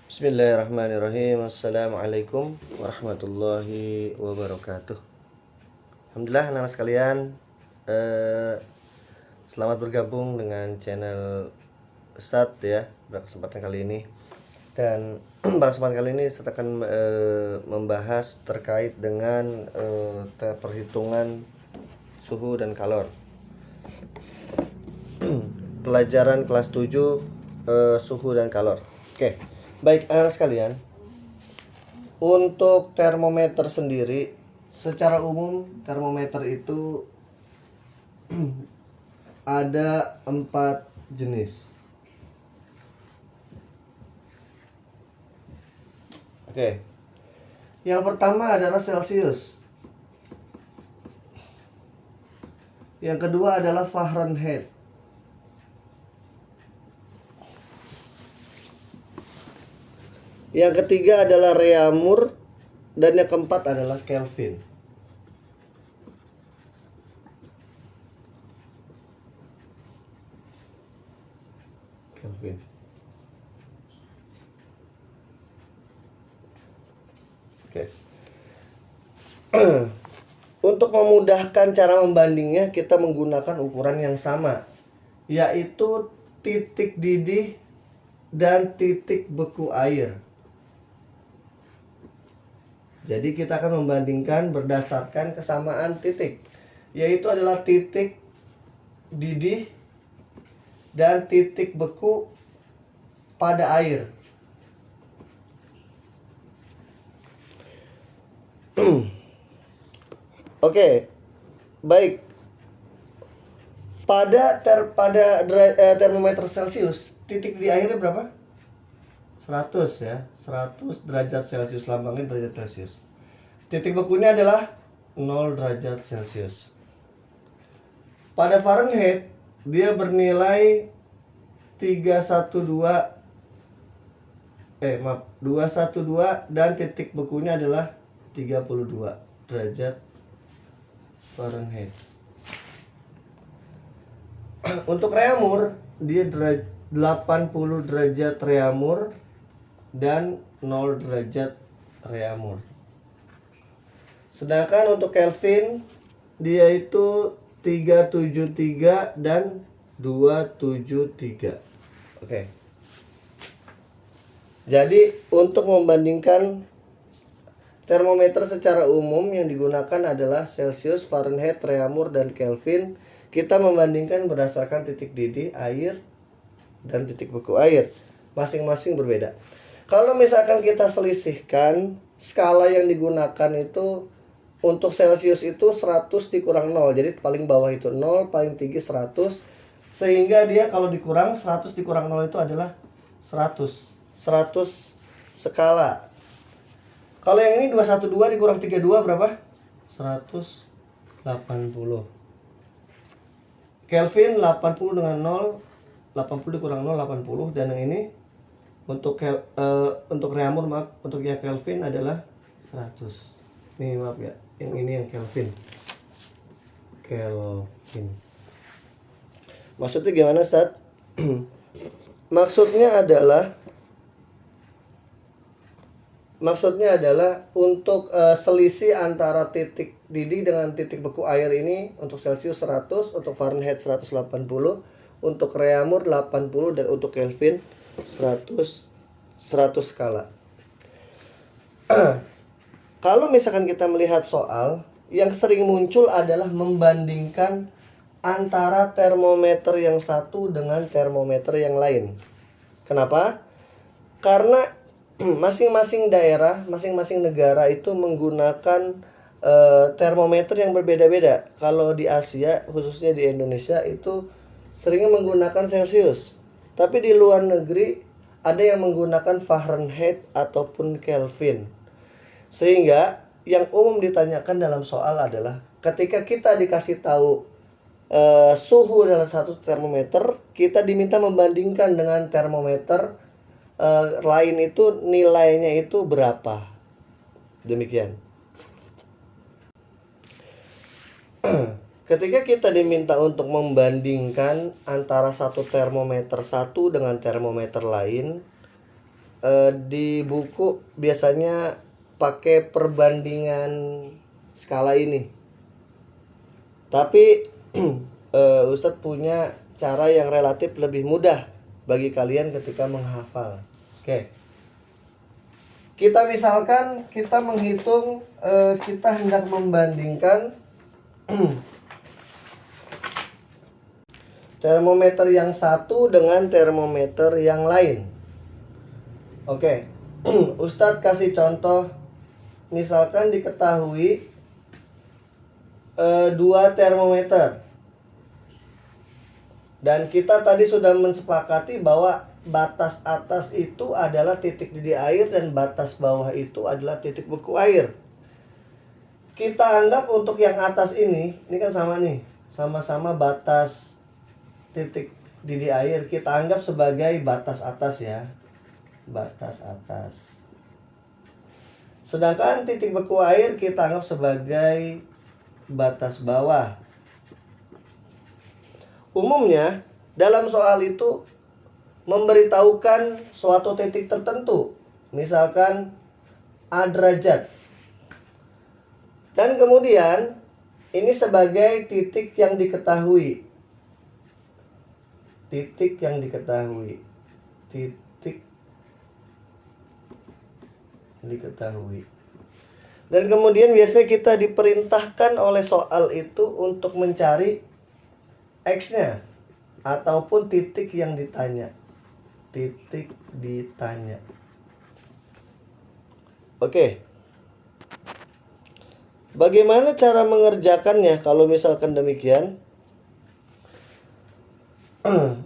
Bismillahirrahmanirrahim. Assalamualaikum warahmatullahi wabarakatuh. Alhamdulillah anak-anak sekalian, selamat bergabung dengan channel Ustadz ya pada kesempatan kali ini. Dan pada kesempatan kali ini saya akan membahas terkait dengan perhitungan suhu dan kalor. Pelajaran kelas 7 suhu dan kalor. Oke. Baik anak sekalian, untuk termometer sendiri, secara umum termometer itu ada 4 jenis. Oke. Yang pertama adalah Celsius. Yang kedua adalah Fahrenheit. Yang ketiga adalah Reaumur. Dan yang keempat adalah Kelvin. Oke. Untuk memudahkan cara membandingnya, kita menggunakan ukuran yang sama, yaitu titik didih dan titik beku air. Jadi kita akan membandingkan berdasarkan kesamaan titik, yaitu adalah titik didih dan titik beku pada air. Oke, baik. Pada termometer Celsius, titik di airnya berapa? 100 ya, 100 derajat Celcius, lambangnya derajat Celcius. Titik bekunya adalah 0 derajat Celcius. Pada Fahrenheit dia bernilai 212 dan titik bekunya adalah 32 derajat Fahrenheit. Untuk Reaumur dia 80 derajat Reaumur dan 0 derajat Reaumur. Sedangkan untuk Kelvin dia itu 373 dan 273. Oke. Jadi untuk membandingkan termometer secara umum yang digunakan adalah Celsius, Fahrenheit, Reaumur, dan Kelvin. Kita membandingkan berdasarkan titik didih air dan titik beku air. Masing-masing berbeda. Kalau misalkan kita selisihkan, skala yang digunakan itu untuk Celsius itu 100 dikurang 0. Jadi paling bawah itu 0, paling tinggi 100. Sehingga dia kalau dikurang 100 dikurang 0 itu adalah 100. 100 skala. Kalau yang ini 212 dikurang 32 berapa? 180. Kelvin 80 dengan 0, 80 dikurang 0 80, dan yang ini untuk Reaumur untuk yang Kelvin adalah 100. Ini maaf ya, yang ini yang Kelvin. Maksudnya gimana, Ustaz? Maksudnya adalah untuk selisih antara titik didih dengan titik beku air ini untuk Celsius 100, untuk Fahrenheit 180, untuk Reaumur 80, dan untuk Kelvin 100 skala. Kalau misalkan kita melihat soal, yang sering muncul adalah membandingkan antara termometer yang satu dengan termometer yang lain. Kenapa? Karena masing-masing daerah, masing-masing negara itu menggunakan termometer yang berbeda-beda. Kalau di Asia, khususnya di Indonesia, itu sering menggunakan Celsius. Tapi di luar negeri ada yang menggunakan Fahrenheit ataupun Kelvin. Sehingga yang umum ditanyakan dalam soal adalah ketika kita dikasih tahu suhu dalam satu termometer, kita diminta membandingkan dengan termometer lain itu nilainya itu berapa. Demikian. Ketika kita diminta untuk membandingkan antara satu termometer satu dengan termometer lain, di buku biasanya pakai perbandingan skala ini. Tapi Ustadz punya cara yang relatif lebih mudah bagi kalian ketika menghafal. Oke. Kita misalkan kita menghitung, kita hendak membandingkan termometer yang satu dengan termometer yang lain. Oke. Ustadz kasih contoh. Misalkan diketahui dua termometer. Dan kita tadi sudah mensepakati bahwa batas atas itu adalah titik didih air dan batas bawah itu adalah titik beku air. Kita anggap untuk yang atas ini kan sama nih, sama-sama batas titik didih air, kita anggap sebagai batas atas ya. Batas atas. Sedangkan titik beku air kita anggap sebagai batas bawah. Umumnya dalam soal itu memberitahukan suatu titik tertentu, misalkan A derajat. Dan kemudian ini sebagai titik yang diketahui. Titik yang diketahui. Titik diketahui. Dan kemudian biasanya kita diperintahkan oleh soal itu untuk mencari X-nya ataupun titik yang ditanya. Titik ditanya. Oke. Bagaimana cara mengerjakannya kalau misalkan demikian?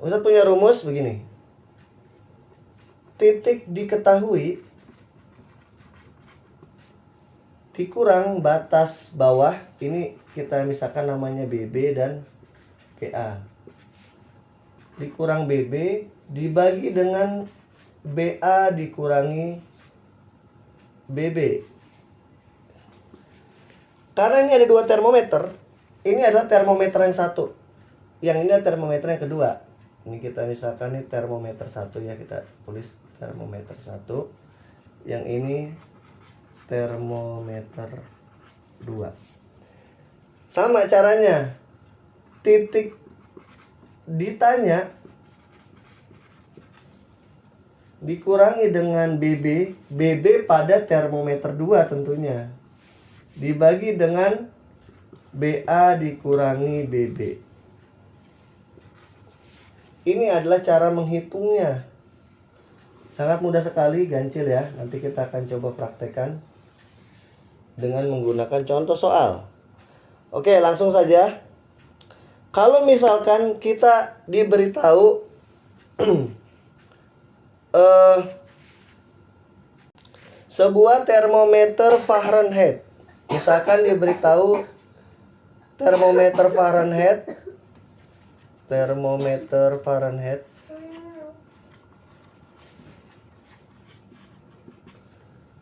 Ustadz punya rumus begini. Titik diketahui dikurang batas bawah, ini kita misalkan namanya BB dan PA, dikurang BB dibagi dengan BA dikurangi BB. Karena ini ada dua termometer, ini adalah termometer yang satu, yang ini adalah termometer yang kedua. Ini kita misalkan ini termometer satu ya, kita tulis termometer satu, yang ini termometer 2. Sama caranya, titik ditanya dikurangi dengan BB, BB pada termometer 2 tentunya, dibagi dengan BA dikurangi BB. Ini adalah cara menghitungnya. Sangat mudah sekali, gancil ya. Nanti kita akan coba praktekkan dengan menggunakan contoh soal. Oke, langsung saja. Kalau misalkan kita diberitahu sebuah termometer Fahrenheit, misalkan diberitahu termometer Fahrenheit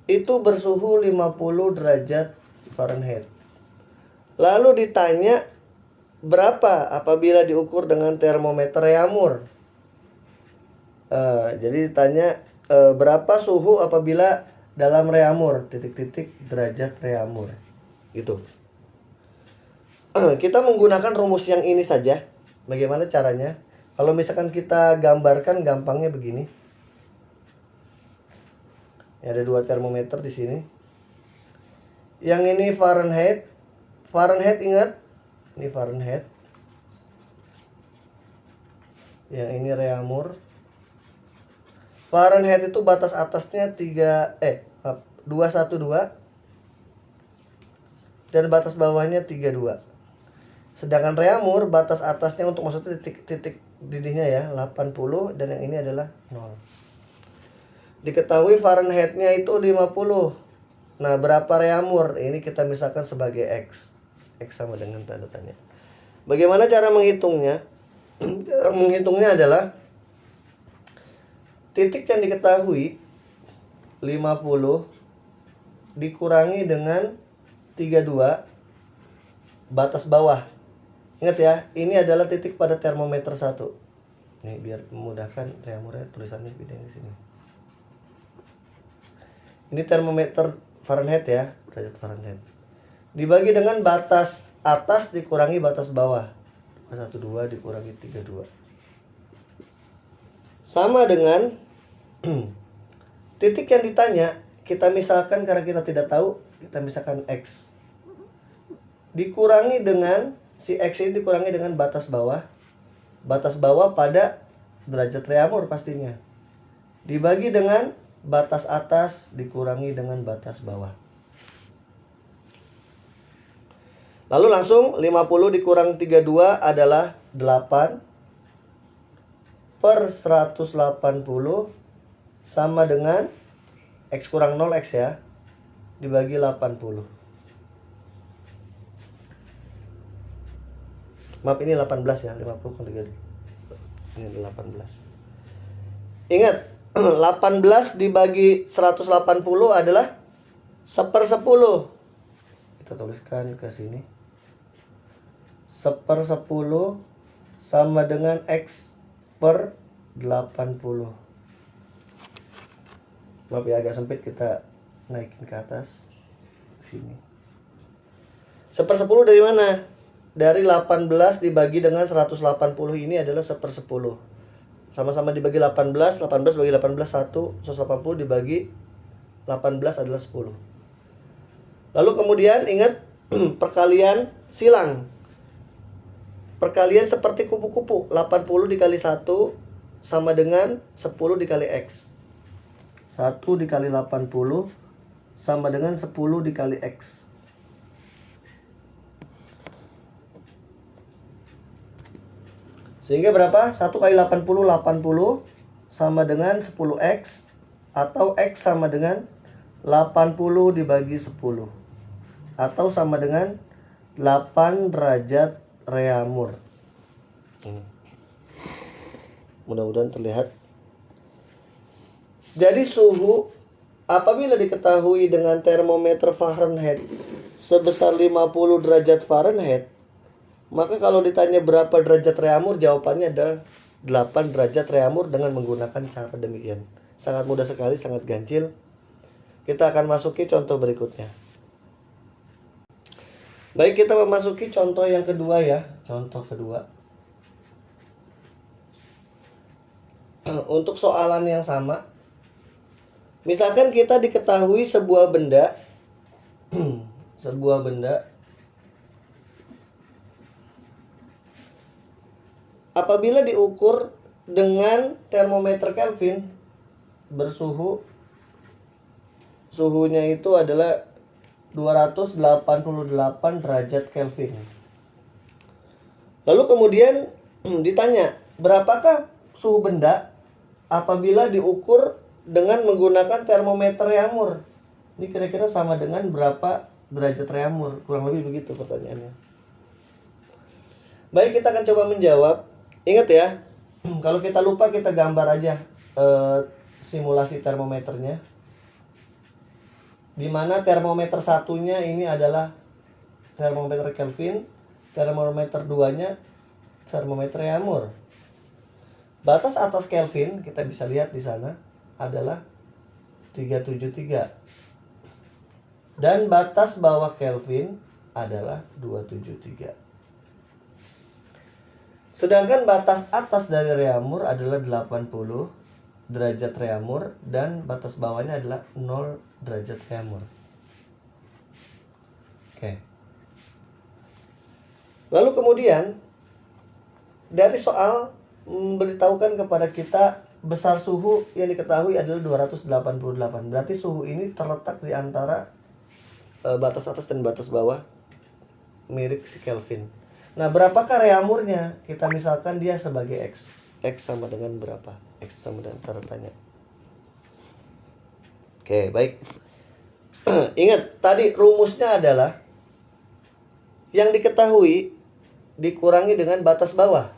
itu bersuhu 50 derajat Fahrenheit. Lalu ditanya berapa apabila diukur dengan termometer Reaumur. Jadi ditanya berapa suhu apabila dalam Reaumur, titik-titik derajat Reaumur. Gitu. Kita menggunakan rumus yang ini saja. Bagaimana caranya? Kalau misalkan kita gambarkan, gampangnya begini. Ada dua termometer di sini. Yang ini Fahrenheit. Fahrenheit, ingat, ini Fahrenheit. Yang ini Reaumur. Fahrenheit itu batas atasnya 212 dan batas bawahnya 32. Sedangkan Reaumur batas atasnya untuk maksudnya titik didihnya ya 80 dan yang ini adalah 0. Diketahui Fahrenheitnya itu 50. Nah, berapa Reaumur? Ini kita misalkan sebagai X. X sama dengan tanda tanya. Bagaimana cara menghitungnya? Cara menghitungnya adalah titik yang diketahui 50 dikurangi dengan 32 batas bawah. Ingat ya, ini adalah titik pada termometer 1. Nih biar memudahkan Reaumurnya tulisannya beda di sini. Ini termometer Fahrenheit ya, derajat Fahrenheit. Dibagi dengan batas atas dikurangi batas bawah. 12 dikurangi 32. Sama dengan titik yang ditanya, kita misalkan karena kita tidak tahu, kita misalkan X. Dikurangi dengan, si X ini dikurangi dengan batas bawah. Batas bawah pada derajat reamur pastinya. Dibagi dengan batas atas dikurangi dengan batas bawah. Lalu langsung 50 dikurang 32 adalah 8 per 180 sama dengan X kurang 0 X ya, dibagi 80. Maaf, ini 18 ya, 50 kurang 32. Ini 18. Ingat, 18 dibagi 180 adalah 1/10. Kita tuliskan ke sini. 1/10 sama dengan X per 80. Maaf ya, agak sempit, kita naikin ke atas sini. 1/10 dari mana? Dari 18 dibagi dengan 180 ini adalah 1/10. Sama-sama dibagi 18, 18 bagi 18 1, 180 dibagi 18 adalah 10. Lalu kemudian ingat perkalian silang. Perkalian seperti kupu-kupu. 80 dikali 1 sama dengan 10 dikali X. 1 dikali 80 sama dengan 10 dikali X. Sehingga berapa? 1 kali 80, 80 sama dengan 10X. Atau X sama dengan 80 dibagi 10. Atau sama dengan 8 derajat reamur. Mudah-mudahan terlihat. Jadi suhu apabila diketahui dengan termometer Fahrenheit sebesar 50 derajat Fahrenheit, maka kalau ditanya berapa derajat reamur, jawabannya adalah 8 derajat reamur dengan menggunakan cara demikian. Sangat mudah sekali, sangat ganjil. Kita akan masuki contoh berikutnya. Baik, kita memasuki contoh yang kedua ya. Contoh kedua. Untuk soalan yang sama. Misalkan kita diketahui sebuah benda. Sebuah benda. Apabila diukur dengan termometer Kelvin bersuhu, suhunya itu adalah 288 derajat Kelvin. Lalu kemudian ditanya, berapakah suhu benda apabila diukur dengan menggunakan termometer reamur? Ini kira-kira sama dengan berapa derajat reamur? Kurang lebih begitu pertanyaannya. Baik, kita akan coba menjawab. Ingat ya, kalau kita lupa kita gambar aja simulasi termometernya. Di mana termometer satunya ini adalah termometer Kelvin, termometer 2-nya termometer reamur. Batas atas Kelvin kita bisa lihat di sana adalah 373. Dan batas bawah Kelvin adalah 273. Sedangkan batas atas dari reamur adalah 80 derajat reamur dan batas bawahnya adalah 0 derajat reamur. Oke. Lalu kemudian dari soal memberitahukan kepada kita besar suhu yang diketahui adalah 288. Berarti suhu ini terletak di antara batas atas dan batas bawah mirip si Kelvin. Nah, berapakah reamurnya? Kita misalkan dia sebagai X. X sama dengan berapa? X sama dengan tanda tanya. Oke, baik. Ingat, tadi rumusnya adalah yang diketahui dikurangi dengan batas bawah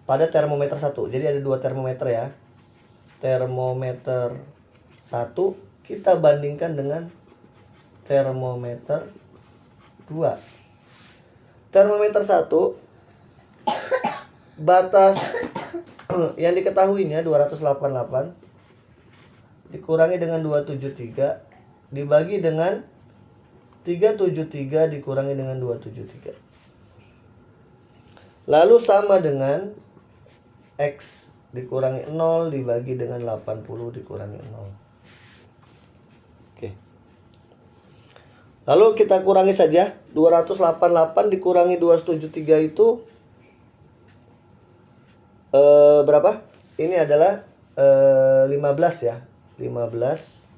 pada termometer 1. Jadi ada 2 termometer ya. Termometer 1 kita bandingkan dengan termometer 2. Termometer 1 batas yang diketahuinya 288 dikurangi dengan 273 dibagi dengan 373 dikurangi dengan 273. Lalu sama dengan X dikurangi 0 dibagi dengan 80 dikurangi 0. Oke. Lalu kita kurangi saja. 288 dikurangi 273 itu berapa? Ini adalah 15 ya. 15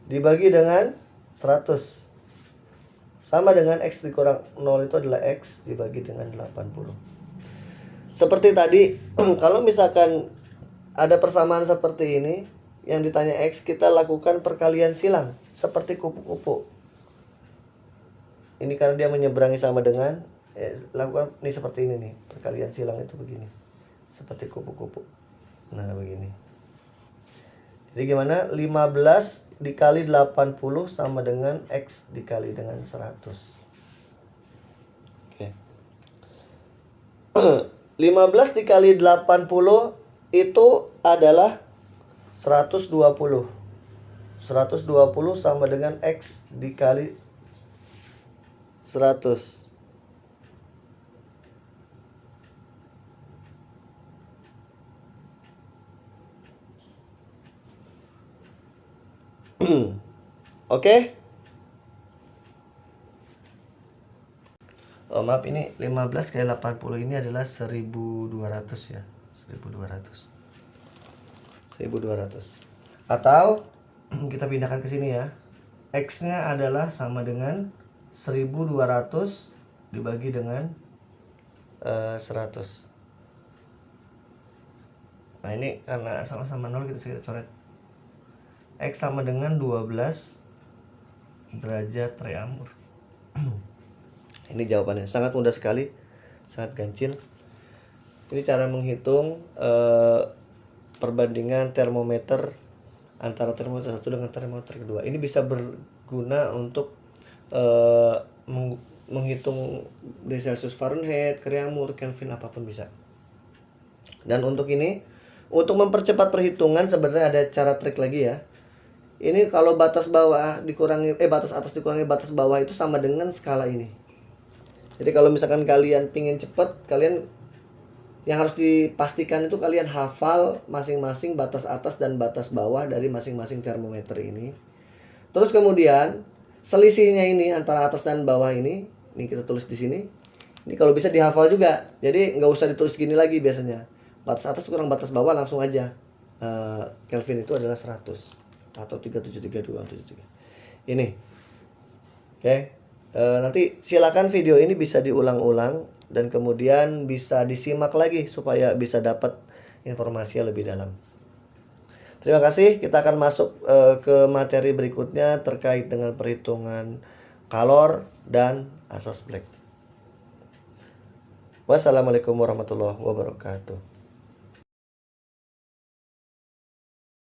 dibagi dengan 100 sama dengan X dikurang 0 itu adalah X dibagi dengan 80. Seperti tadi, kalau misalkan ada persamaan seperti ini yang ditanya X, kita lakukan perkalian silang seperti kupu-kupu. Ini karena dia menyeberangi sama dengan lakukan nih seperti ini nih. Perkalian silang itu begini. Seperti kupu-kupu. Nah, begini. Jadi gimana? 15 dikali 80 sama dengan X dikali dengan 100. Oke. 15 dikali 80 itu adalah 120. 120 sama dengan X dikali 100. Oke. Oh, maaf, ini 15 kali 80 ini adalah 1200 ya. 1200. Atau kita pindahkan ke sini ya. X-nya adalah sama dengan 1200 dibagi dengan 100. Nah, ini karena sama-sama 0 kita coret. X sama dengan 12 derajat reamur. Ini jawabannya, sangat mudah sekali, sangat gancil. Ini cara menghitung perbandingan termometer antara termometer satu dengan termometer kedua. Ini bisa berguna untuk menghitung di Celsius, Fahrenheit, reamur, Kelvin, apapun bisa. Dan untuk ini, untuk mempercepat perhitungan sebenarnya ada cara trik lagi ya. Ini kalau batas bawah dikurangi batas atas dikurangi batas bawah itu sama dengan skala ini. Jadi kalau misalkan kalian pingin cepat, kalian yang harus dipastikan itu kalian hafal masing-masing batas atas dan batas bawah dari masing-masing termometer ini. Terus kemudian selisihnya ini antara atas dan bawah ini kita tulis di sini. Ini kalau bisa dihafal juga. Jadi nggak usah ditulis gini lagi biasanya. Batas atas kurang batas bawah langsung aja. Kelvin itu adalah 100. Atau 373,273. Ini. Oke. Nanti silakan video ini bisa diulang-ulang dan kemudian bisa disimak lagi supaya bisa dapat informasi yang lebih dalam. Terima kasih. Kita akan masuk ke materi berikutnya terkait dengan perhitungan kalor dan asas Black. Wassalamualaikum warahmatullahi wabarakatuh.